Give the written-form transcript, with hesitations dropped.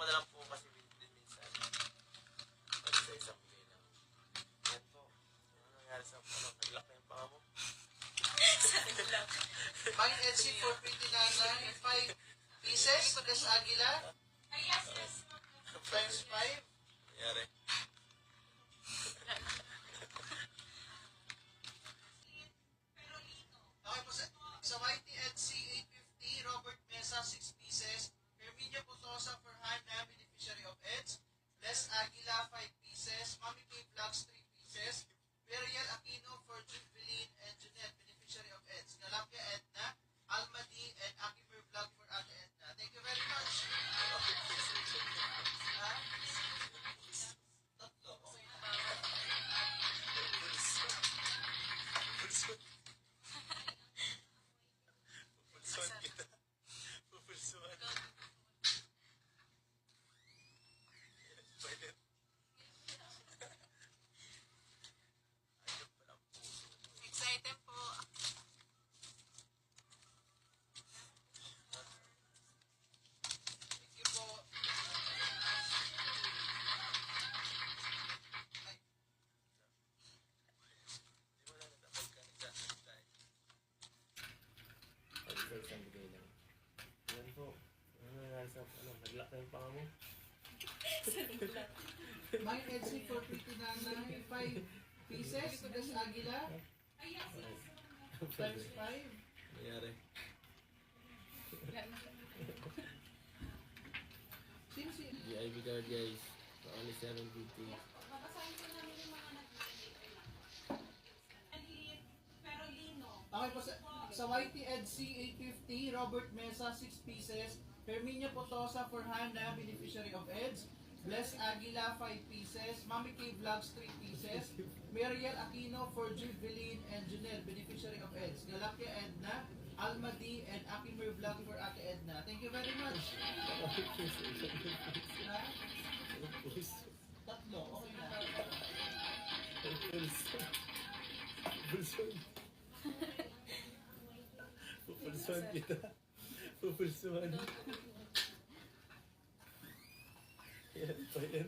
ko na lang po kasi din minsan. Pag sa isang bigay lang. Yan po. Ano nangyari sa ano? Nag-lock na yung panga mo? Mine LC for pretty nanay, 5 pieces, plus Aguila, times 5. Nangyari. Okay po sa YT LC 850, Robert Mesa 6 pieces, Herminio Potosa for Hannah, beneficiary of EDS, Les Aguila 5 pieces, Mami K Vlogs 3 pieces, Meriel Aquino for Jubilin and Junette, beneficiary of EDS, Galapia Edna, Alma D, and Akimer Vlog for Ate Edna. Thank you very much. Ha? Tatlo, okay na. Pupulsuan kita. Pupulsuan. Pwede. Ayun palang puso. Excited po. Thank you po. Ay, Di mo lang natapag ka nagsasalita eh. Pag sa isang bigay lang. Yan po. Ano nangyari sa ano? Nag-lock na yung panga mo? Mine LC for pretty nanay, 5 pieces, plus Aguila, times 5. Nangyari. Sino? GIB card guys. For only 750. Babasahin ko namin yung mga pero lino. Okay po sa YT EDC 850, Robert Mesa 6 pieces, Herminio Potosa for Hannah, beneficiary of EDS, Bless Aguila 5 pieces, Mami K Vlogs 3 pieces, Meriel Aquino for Jubilin and Junelle, beneficiary of EDS, Galapia Edna, Alma D, and Akimer Vlog for Ate Edna. Thank you very much. Ha? Tatlo, okay na. Pupulsuan. Pupulsuan kita. Pupulsuan. Yan pa yan.